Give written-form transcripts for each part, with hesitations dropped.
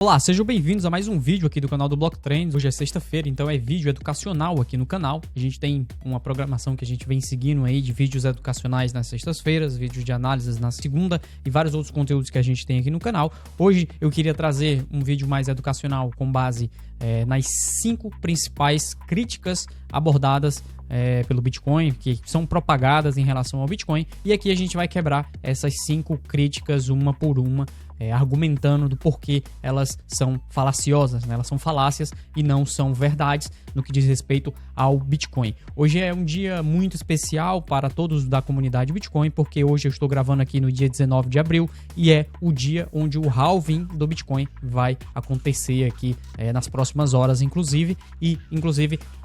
Olá, sejam bem-vindos a mais um vídeo aqui do canal do Block Trends. Hoje é sexta-feira, então é vídeo educacional aqui no canal. A gente tem uma programação que a gente vem seguindo aí de vídeos educacionais nas sextas-feiras, vídeos de análises na segunda e vários outros conteúdos que a gente tem aqui no canal. Hoje eu queria trazer um vídeo mais educacional com base nas 5 principais críticas abordadas pelo Bitcoin, que são propagadas em relação ao Bitcoin. E aqui a gente vai quebrar essas 5 críticas uma por uma, argumentando do porquê elas são falaciosas, né? Elas são falácias e não são verdades no que diz respeito ao Bitcoin. Hoje é um dia muito especial para todos da comunidade Bitcoin, porque hoje eu estou gravando aqui no dia 19 de abril e é o dia onde o halving do Bitcoin vai acontecer aqui nas próximas horas, inclusive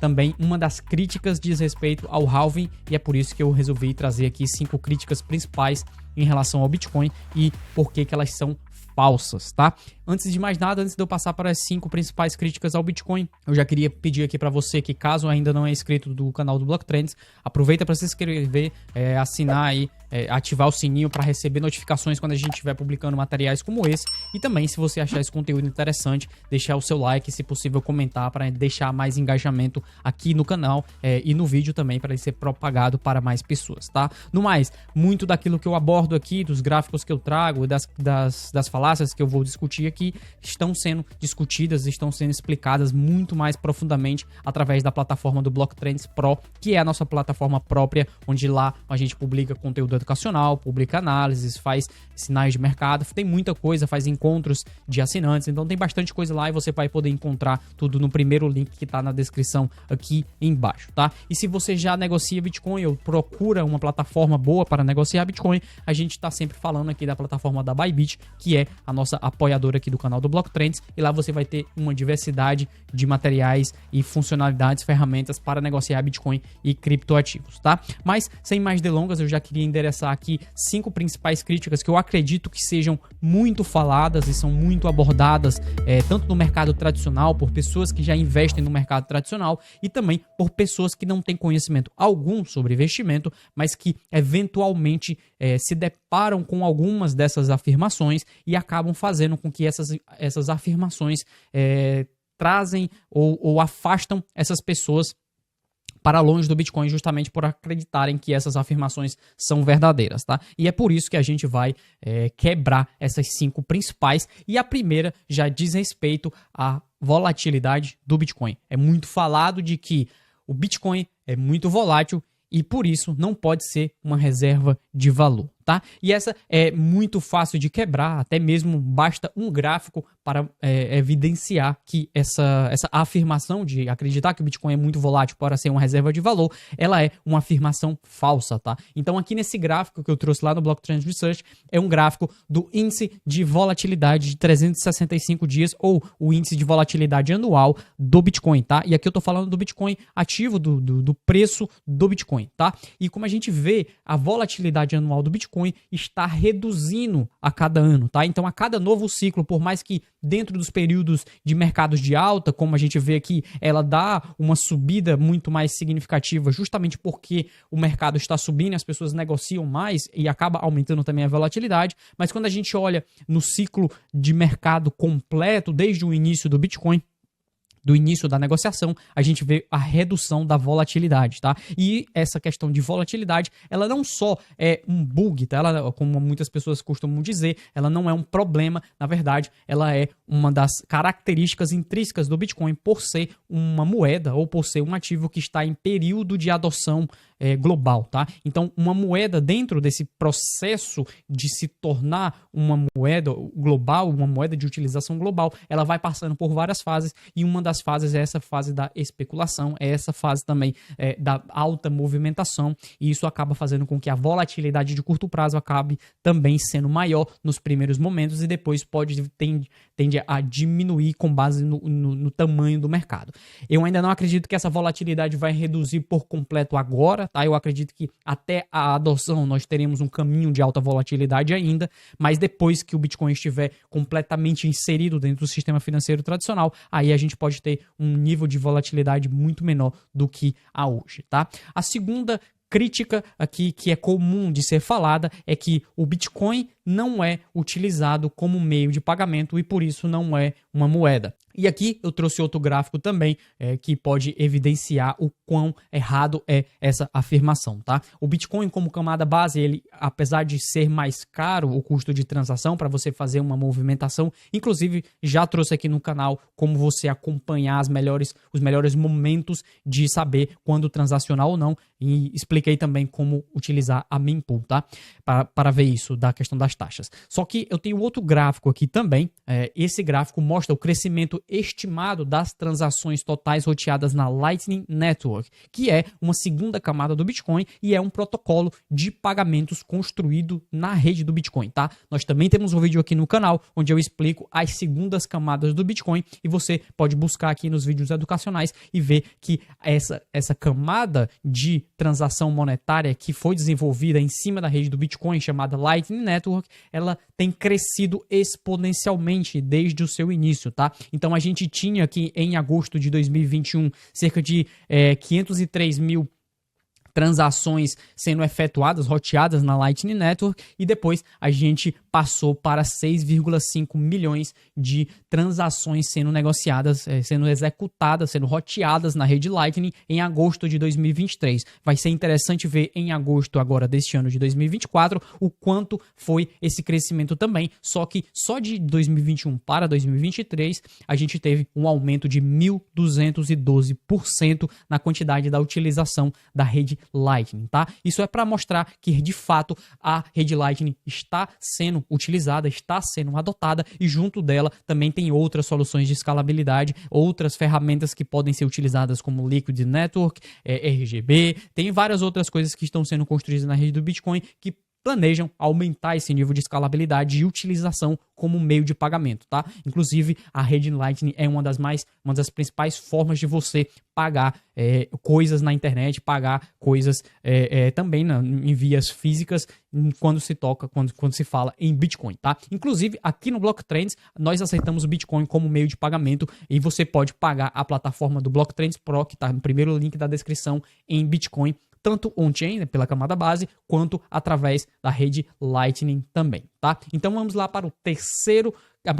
também uma das críticas diz respeito ao halving, e é por isso que eu resolvi trazer aqui 5 críticas principais em relação ao Bitcoin e por que elas são falsas, tá? Antes de mais nada, antes de eu passar para as 5 principais críticas ao Bitcoin, eu já queria pedir aqui para você que, caso ainda não é inscrito do canal do Block Trends, aproveita para se inscrever, assinar aí, ativar o sininho para receber notificações quando a gente estiver publicando materiais como esse. E também, se você achar esse conteúdo interessante, deixar o seu like, se possível comentar, para deixar mais engajamento aqui no canal e no vídeo também, para ele ser propagado para mais pessoas, tá? No mais, muito daquilo que eu abordo aqui, dos gráficos que eu trago, das falácias que eu vou discutir aqui, estão sendo discutidas, estão sendo explicadas muito mais profundamente através da plataforma do Block Trends Pro, que é a nossa plataforma própria, onde lá a gente publica conteúdo educacional, publica análises, faz sinais de mercado, tem muita coisa, faz encontros de assinantes, então tem bastante coisa lá e você vai poder encontrar tudo no primeiro link que está na descrição aqui embaixo, tá? E se você já negocia Bitcoin ou procura uma plataforma boa para negociar Bitcoin, a gente está sempre falando aqui da plataforma da Bybit, que é a nossa apoiadora aqui do canal do Block Trends, e lá você vai ter uma diversidade de materiais e funcionalidades, ferramentas para negociar Bitcoin e criptoativos, tá? Mas, sem mais delongas, eu já queria endereçar aqui 5 principais críticas que eu acredito que sejam muito faladas e são muito abordadas, tanto no mercado tradicional, por pessoas que já investem no mercado tradicional, e também por pessoas que não têm conhecimento algum sobre investimento, mas que eventualmente se deparam com algumas dessas afirmações e acabam fazendo com que essas afirmações trazem ou afastam essas pessoas para longe do Bitcoin, justamente por acreditarem que essas afirmações são verdadeiras, tá? E é por isso que a gente vai quebrar essas 5 principais, e a primeira já diz respeito à volatilidade do Bitcoin. É muito falado de que o Bitcoin é muito volátil e por isso não pode ser uma reserva de valor, tá? E essa é muito fácil de quebrar, até mesmo basta um gráfico para evidenciar que essa afirmação de acreditar que o Bitcoin é muito volátil para ser uma reserva de valor, ela é uma afirmação falsa, tá? Então aqui nesse gráfico que eu trouxe lá no Block Trends Research, é um gráfico do índice de volatilidade de 365 dias, ou o índice de volatilidade anual do Bitcoin, tá? E aqui eu tô falando do Bitcoin ativo, do preço do Bitcoin, tá? E como a gente vê, a volatilidade anual do Bitcoin está reduzindo a cada ano, tá? Então, a cada novo ciclo, por mais que dentro dos períodos de mercados de alta, como a gente vê aqui, ela dá uma subida muito mais significativa, justamente porque o mercado está subindo, as pessoas negociam mais e acaba aumentando também a volatilidade. Mas quando a gente olha no ciclo de mercado completo, desde o início do Bitcoin, do início da negociação, a gente vê a redução da volatilidade, tá? E essa questão de volatilidade, ela não só é um bug, tá? Ela, como muitas pessoas costumam dizer, ela não é um problema, na verdade, ela é uma das características intrínsecas do Bitcoin por ser uma moeda ou por ser um ativo que está em período de adoção global, tá? Então, uma moeda dentro desse processo de se tornar uma moeda global, uma moeda de utilização global, ela vai passando por várias fases, e uma das fases é essa fase da especulação, é essa fase também da alta movimentação, e isso acaba fazendo com que a volatilidade de curto prazo acabe também sendo maior nos primeiros momentos e depois tende a diminuir com base no tamanho do mercado. Eu ainda não acredito que essa volatilidade vai reduzir por completo agora, tá? Eu acredito que até a adoção nós teremos um caminho de alta volatilidade ainda, mas depois que o Bitcoin estiver completamente inserido dentro do sistema financeiro tradicional, aí a gente pode ter um nível de volatilidade muito menor do que há hoje, tá? A segunda crítica aqui que é comum de ser falada é que o Bitcoin não é utilizado como meio de pagamento e por isso não é uma moeda. E aqui eu trouxe outro gráfico também que pode evidenciar o quão errado é essa afirmação, tá? O Bitcoin como camada base, ele, apesar de ser mais caro o custo de transação para você fazer uma movimentação, inclusive já trouxe aqui no canal como você acompanhar os melhores momentos de saber quando transacionar ou não, e expliquei também como utilizar a mempool, tá? Para ver isso, da questão das taxas. Só que eu tenho outro gráfico aqui também, esse gráfico mostra o crescimento estimado das transações totais roteadas na Lightning Network, que é uma segunda camada do Bitcoin e é um protocolo de pagamentos construído na rede do Bitcoin, tá? Nós também temos um vídeo aqui no canal onde eu explico as segundas camadas do Bitcoin e você pode buscar aqui nos vídeos educacionais e ver que essa camada de transação monetária que foi desenvolvida em cima da rede do Bitcoin, chamada Lightning Network, ela tem crescido exponencialmente desde o seu início, tá? Então a gente tinha aqui em agosto de 2021 cerca de 503 mil transações sendo efetuadas, roteadas na Lightning Network, e depois a gente passou para 6,5 milhões de transações sendo negociadas, sendo executadas, sendo roteadas na rede Lightning em agosto de 2023. Vai ser interessante ver em agosto agora deste ano de 2024 o quanto foi esse crescimento também, só que só de 2021 para 2023 a gente teve um aumento de 1.212% na quantidade da utilização da rede Lightning, tá? Isso é para mostrar que, de fato, a rede Lightning está sendo utilizada, está sendo adotada e junto dela também tem outras soluções de escalabilidade, outras ferramentas que podem ser utilizadas como Liquid Network, RGB, tem várias outras coisas que estão sendo construídas na rede do Bitcoin que planejam aumentar esse nível de escalabilidade e utilização como meio de pagamento, tá? Inclusive, a rede Lightning é uma das principais formas de você pagar coisas na internet, pagar coisas também em vias físicas quando se fala em Bitcoin, tá? Inclusive, aqui no Blocktrends, nós aceitamos o Bitcoin como meio de pagamento e você pode pagar a plataforma do Blocktrends Pro, que está no primeiro link da descrição, em Bitcoin, tanto on-chain, né, pela camada base, quanto através da rede Lightning também, tá? Então vamos lá para a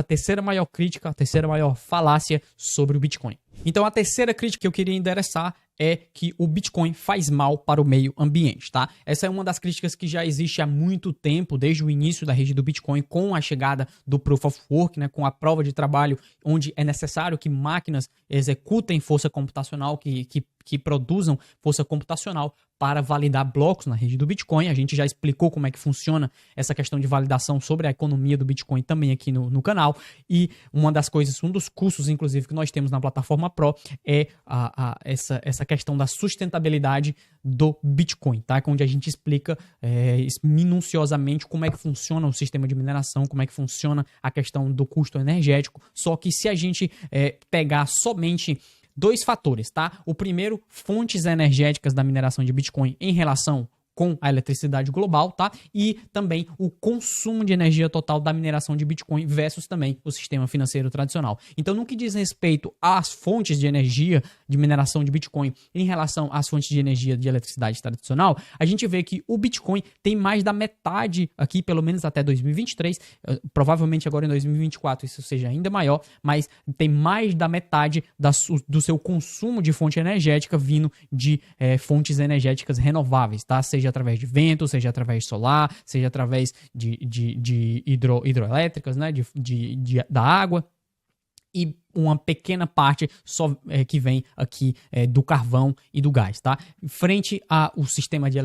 terceira maior crítica, a terceira maior falácia sobre o Bitcoin. Então a terceira crítica que eu queria endereçar é que o Bitcoin faz mal para o meio ambiente, tá? Essa é uma das críticas que já existe há muito tempo, desde o início da rede do Bitcoin, com a chegada do Proof of Work, né, com a prova de trabalho, onde é necessário que máquinas executem força computacional, que produzam força computacional para validar blocos na rede do Bitcoin. A gente já explicou como é que funciona essa questão de validação sobre a economia do Bitcoin também aqui no canal. E um dos cursos, inclusive, que nós temos na plataforma Pro é essa questão da sustentabilidade do Bitcoin, tá? Onde a gente explica minuciosamente como é que funciona o sistema de mineração, como é que funciona a questão do custo energético. Só que se a gente pegar somente dois fatores, tá? O primeiro, fontes energéticas da mineração de Bitcoin em relação com a eletricidade global, tá? E também o consumo de energia total da mineração de Bitcoin versus também o sistema financeiro tradicional. Então, no que diz respeito às fontes de energia de mineração de Bitcoin em relação às fontes de energia de eletricidade tradicional, a gente vê que o Bitcoin tem mais da metade aqui, pelo menos até 2023, provavelmente agora em 2024 isso seja ainda maior, mas tem mais da metade do seu consumo de fonte energética vindo de fontes energéticas renováveis, tá? Seja através de vento, seja através de solar, seja através de hidroelétricas, né? Da água. E uma pequena parte só que vem aqui do carvão e do gás, tá? Frente ao sistema de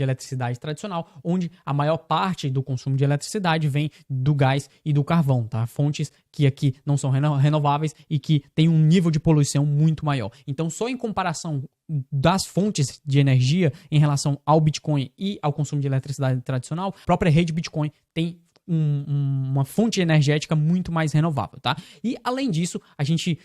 eletricidade tradicional, onde a maior parte do consumo de eletricidade vem do gás e do carvão, tá? Fontes que aqui não são renováveis e que tem um nível de poluição muito maior. Então, só em comparação das fontes de energia em relação ao Bitcoin e ao consumo de eletricidade tradicional, a própria rede Bitcoin tem uma fonte energética muito mais renovável, tá? E além disso, a gente,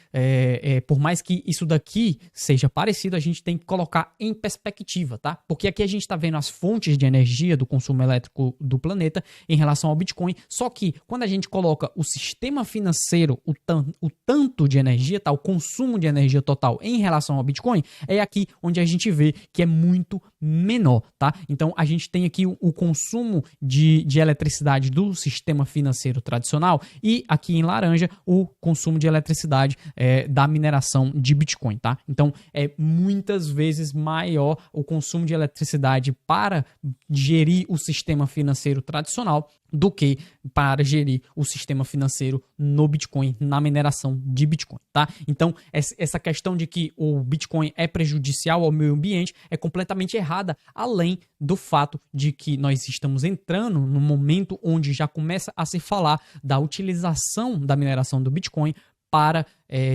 por mais que isso daqui seja parecido, a gente tem que colocar em perspectiva, tá? Porque aqui a gente está vendo as fontes de energia do consumo elétrico do planeta em relação ao Bitcoin, só que quando a gente coloca o sistema financeiro, o tanto de energia, tá? O consumo de energia total em relação ao Bitcoin, é aqui onde a gente vê que é muito menor, tá? Então a gente tem aqui o consumo de eletricidade do do sistema financeiro tradicional, e aqui em laranja o consumo de eletricidade da mineração de Bitcoin, tá? Então é muitas vezes maior o consumo de eletricidade para gerir o sistema financeiro tradicional do que para gerir o sistema financeiro no Bitcoin, na mineração de Bitcoin, tá? Então, essa questão de que o Bitcoin é prejudicial ao meio ambiente é completamente errada, além do fato de que nós estamos entrando no momento onde já começa a se falar da utilização da mineração do Bitcoin para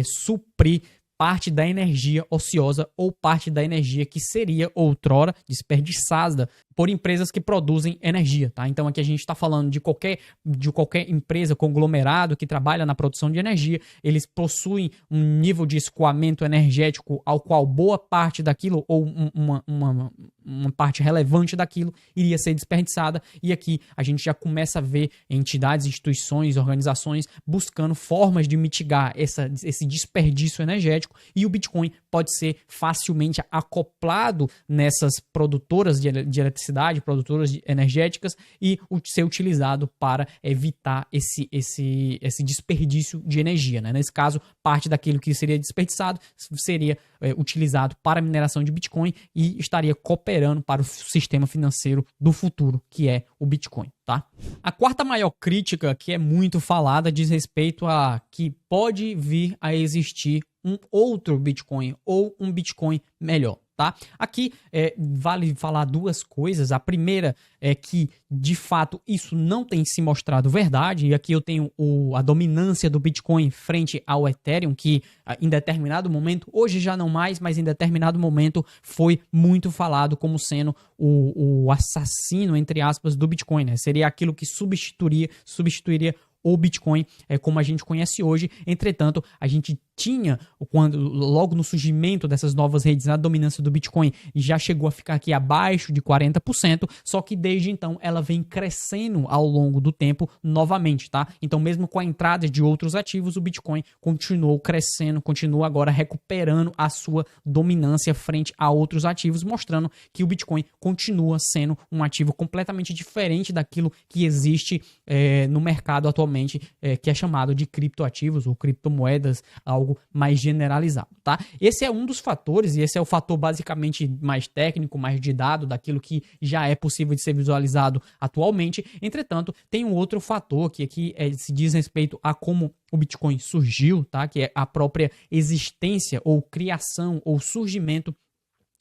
suprir parte da energia ociosa ou parte da energia que seria outrora desperdiçada por empresas que produzem energia, tá? Então aqui a gente está falando de qualquer empresa, conglomerado que trabalha na produção de energia, eles possuem um nível de escoamento energético ao qual boa parte daquilo, ou uma parte relevante daquilo, iria ser desperdiçada, e aqui a gente já começa a ver entidades, instituições, organizações buscando formas de mitigar esse desperdício energético, e o Bitcoin pode ser facilmente acoplado nessas produtoras de eletricidade, produtoras energéticas, e ser utilizado para evitar esse desperdício de energia, né? Nesse caso, parte daquilo que seria desperdiçado seria utilizado para a mineração de Bitcoin e estaria cooperando para o sistema financeiro do futuro, que é o Bitcoin, tá? A quarta maior crítica, que é muito falada, diz respeito a que pode vir a existir um outro Bitcoin ou um Bitcoin melhor, tá? Aqui vale falar duas coisas. A primeira é que, de fato, isso não tem se mostrado verdade, e aqui eu tenho a dominância do Bitcoin frente ao Ethereum, que em determinado momento, hoje já não mais, mas em determinado momento foi muito falado como sendo o assassino, entre aspas, do Bitcoin, né? Seria aquilo que substituiria o Bitcoin como a gente conhece hoje. Entretanto, a gente tinha, logo no surgimento dessas novas redes, a dominância do Bitcoin já chegou a ficar aqui abaixo de 40%, só que desde então ela vem crescendo ao longo do tempo novamente, tá? Então, mesmo com a entrada de outros ativos, o Bitcoin continuou crescendo, continua agora recuperando a sua dominância frente a outros ativos, mostrando que o Bitcoin continua sendo um ativo completamente diferente daquilo que existe no mercado atualmente, que é chamado de criptoativos ou criptomoedas, algo mais generalizado, tá? Esse é um dos fatores, e esse é o fator basicamente mais técnico, mais de dado, daquilo que já é possível de ser visualizado atualmente. Entretanto, tem um outro fator que aqui se diz respeito a como o Bitcoin surgiu, tá? Que é a própria existência ou criação ou surgimento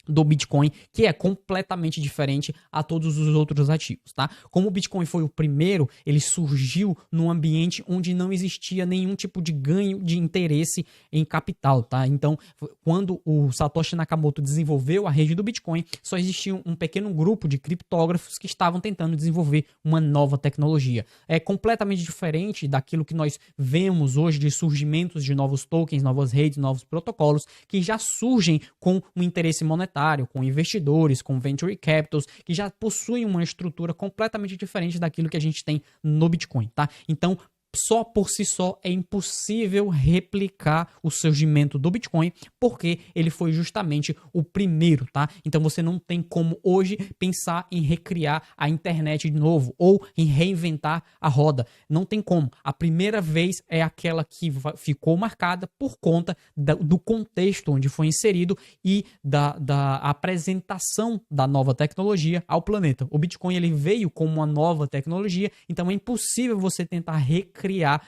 do Bitcoin, que é completamente diferente a todos os outros ativos, tá? Como o Bitcoin foi o primeiro, ele surgiu num ambiente onde não existia nenhum tipo de ganho de interesse em capital, tá? Então, quando o Satoshi Nakamoto desenvolveu a rede do Bitcoin, só existia um pequeno grupo de criptógrafos que estavam tentando desenvolver uma nova tecnologia. É completamente diferente daquilo que nós vemos hoje de surgimentos de novos tokens, novas redes, novos protocolos, que já surgem com um interesse monetário, com investidores, com venture capitals, que já possuem uma estrutura completamente diferente daquilo que a gente tem no Bitcoin, tá? Então, só por si só é impossível replicar o surgimento do Bitcoin, porque ele foi justamente o primeiro, tá? Então você não tem como hoje pensar em recriar a internet de novo ou em reinventar a roda. Não tem como. A primeira vez é aquela que ficou marcada por conta do contexto onde foi inserido e da apresentação da nova tecnologia ao planeta. O Bitcoin ele veio como uma nova tecnologia, então é impossível você tentar recriar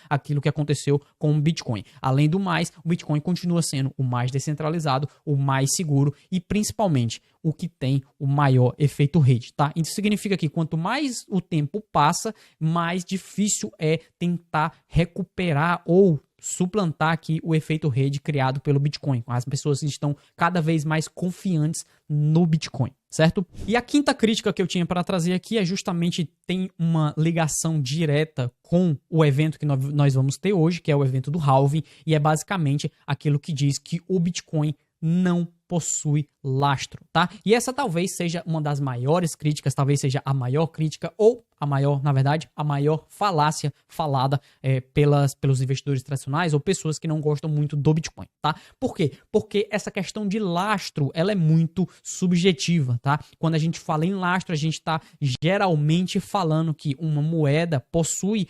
aquilo que aconteceu com o Bitcoin. Além do mais, o Bitcoin continua sendo o mais descentralizado, o mais seguro e principalmente o que tem o maior efeito rede, tá? Isso significa que quanto mais o tempo passa, mais difícil é tentar recuperar ou suplantar aqui o efeito rede criado pelo Bitcoin. As pessoas estão cada vez mais confiantes no Bitcoin, certo? E a quinta crítica que eu tinha para trazer aqui é justamente tem uma ligação direta com o evento que nós vamos ter hoje, que é o evento do halving, e é basicamente aquilo que diz que o Bitcoin não possui lastro, tá? E essa talvez seja uma das maiores críticas, talvez seja a maior crítica, ou na verdade, a maior falácia falada pelos investidores tradicionais ou pessoas que não gostam muito do Bitcoin, tá? Por quê? Porque essa questão de lastro, ela é muito subjetiva, tá? Quando a gente fala em lastro, a gente está geralmente falando que uma moeda possui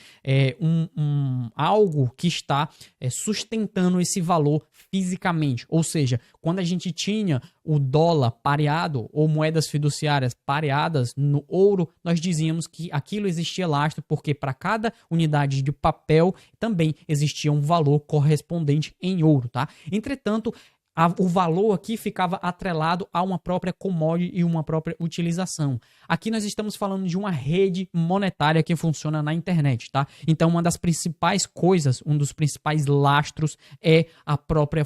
algo que está sustentando esse valor fisicamente. Ou seja, quando a gente tinha o dólar pareado ou moedas fiduciárias pareadas no ouro, nós dizíamos que aquilo existia lastro, porque para cada unidade de papel também existia um valor correspondente em ouro, tá? Entretanto, o valor aqui ficava atrelado a uma própria commodity e uma própria utilização. Aqui nós estamos falando de uma rede monetária que funciona na internet, tá? Então, uma das principais coisas, um dos principais lastros é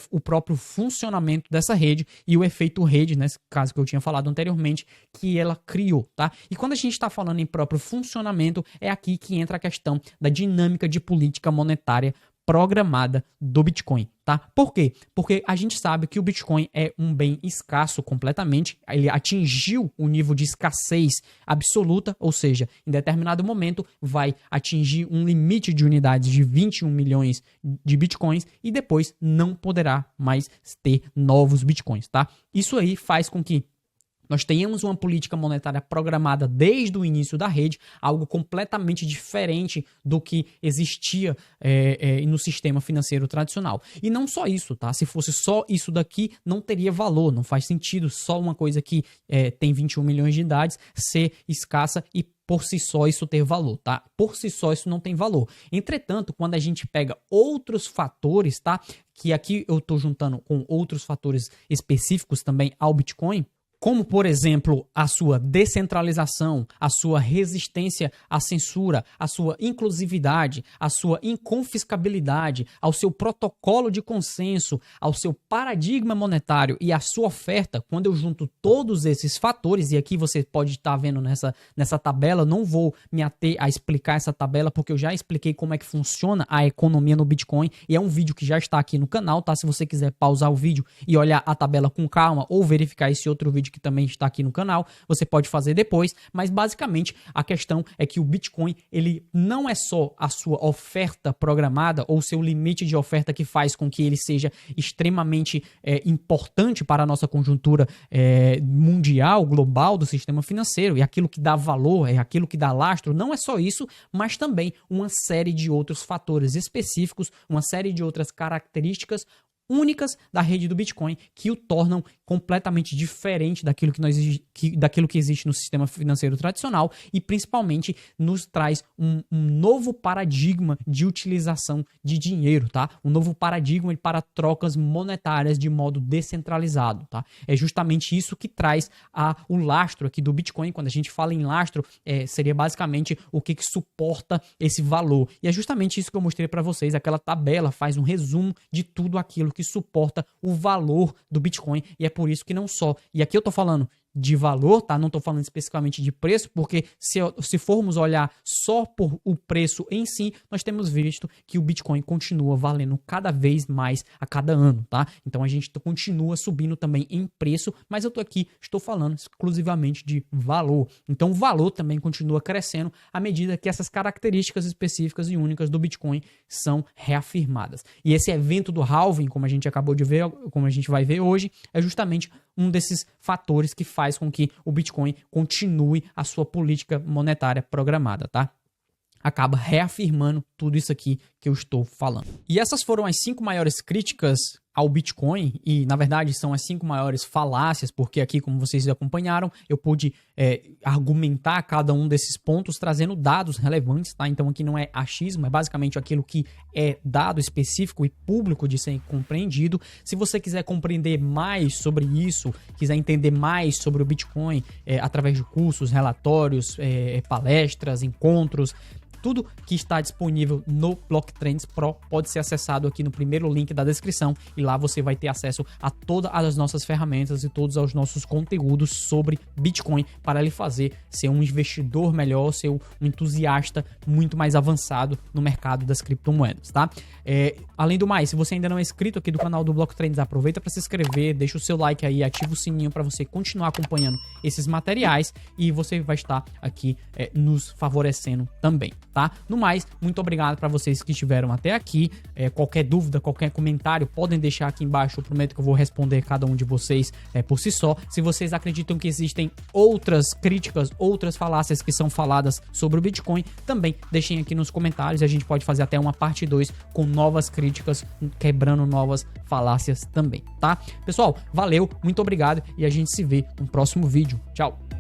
o próprio funcionamento dessa rede e o efeito rede, nesse caso que eu tinha falado anteriormente, que ela criou, tá? E quando a gente está falando em próprio funcionamento, é aqui que entra a questão da dinâmica de política monetária programada do Bitcoin, tá? Por quê? Porque a gente sabe que o Bitcoin é um bem escasso completamente, ele atingiu o nível de escassez absoluta, ou seja, em determinado momento vai atingir um limite de unidades de 21 milhões de Bitcoins e depois não poderá mais ter novos Bitcoins, tá? Isso aí faz com que nós tenhamos uma política monetária programada desde o início da rede, algo completamente diferente do que existia no sistema financeiro tradicional. E não só isso, tá? Se fosse só isso daqui, não teria valor, não faz sentido só uma coisa que tem 21 milhões de unidades ser escassa e por si só isso ter valor, tá? Por si só isso não tem valor. Entretanto, quando a gente pega outros fatores, tá? Que aqui eu estou juntando com outros fatores específicos também ao Bitcoin, como, por exemplo, a sua descentralização, a sua resistência à censura, a sua inclusividade, a sua inconfiscabilidade, ao seu protocolo de consenso, ao seu paradigma monetário e a sua oferta, quando eu junto todos esses fatores, e aqui você pode estar vendo nessa tabela, não vou me ater a explicar essa tabela, porque eu já expliquei como é que funciona a economia no Bitcoin, e é um vídeo que já está aqui no canal, tá? Se você quiser pausar o vídeo e olhar a tabela com calma, ou verificar esse outro vídeo que também está aqui no canal, você pode fazer depois, mas basicamente a questão é que o Bitcoin, ele não é só a sua oferta programada ou seu limite de oferta que faz com que ele seja extremamente importante para a nossa conjuntura mundial, global do sistema financeiro, e aquilo que dá valor, é aquilo que dá lastro, não é só isso, mas também uma série de outros fatores específicos, uma série de outras características únicas da rede do Bitcoin que o tornam completamente diferente daquilo que existe no sistema financeiro tradicional e principalmente nos traz um novo paradigma de utilização de dinheiro, tá? Um novo paradigma para trocas monetárias de modo descentralizado, tá? É justamente isso que traz o lastro aqui do Bitcoin. Quando a gente fala em lastro, seria basicamente o que suporta esse valor. E é justamente isso que eu mostrei para vocês. Aquela tabela faz um resumo de tudo aquilo que suporta o valor do Bitcoin, e é por isso que não só, e aqui eu tô falando de valor, tá? Não estou falando especificamente de preço, porque se formos olhar só por o preço em si, nós temos visto que o Bitcoin continua valendo cada vez mais a cada ano, tá? Então a gente continua subindo também em preço, mas eu estou falando exclusivamente de valor. Então o valor também continua crescendo à medida que essas características específicas e únicas do Bitcoin são reafirmadas. E esse evento do halving, como a gente acabou de ver, como a gente vai ver hoje, é justamente um desses fatores que faz com que o Bitcoin continue a sua política monetária programada, tá? Acaba reafirmando tudo isso aqui que eu estou falando. E essas foram as 5 maiores críticas ao Bitcoin e, na verdade, são as 5 maiores falácias, porque aqui, como vocês acompanharam, eu pude argumentar cada um desses pontos trazendo dados relevantes, tá? Então aqui não é achismo, é basicamente aquilo que é dado específico e público de ser compreendido. Se você quiser compreender mais sobre isso, quiser entender mais sobre o Bitcoin através de cursos, relatórios, palestras, encontros, tudo que está disponível no Blocktrends Pro pode ser acessado aqui no primeiro link da descrição, e lá você vai ter acesso a todas as nossas ferramentas e todos os nossos conteúdos sobre Bitcoin para lhe fazer ser um investidor melhor, ser um entusiasta muito mais avançado no mercado das criptomoedas, tá? Além do mais, se você ainda não é inscrito aqui do canal do Blocktrends, aproveita para se inscrever, deixa o seu like aí, ativa o sininho para você continuar acompanhando esses materiais, e você vai estar aqui nos favorecendo também, tá? No mais, muito obrigado para vocês que estiveram até aqui. Qualquer dúvida, qualquer comentário, podem deixar aqui embaixo. Eu prometo que eu vou responder cada um de vocês por si só. Se vocês acreditam que existem outras críticas, outras falácias que são faladas sobre o Bitcoin, também deixem aqui nos comentários, e a gente pode fazer até uma parte 2 com novas críticas, quebrando novas falácias também, tá? Pessoal, valeu, muito obrigado, e a gente se vê no próximo vídeo. Tchau!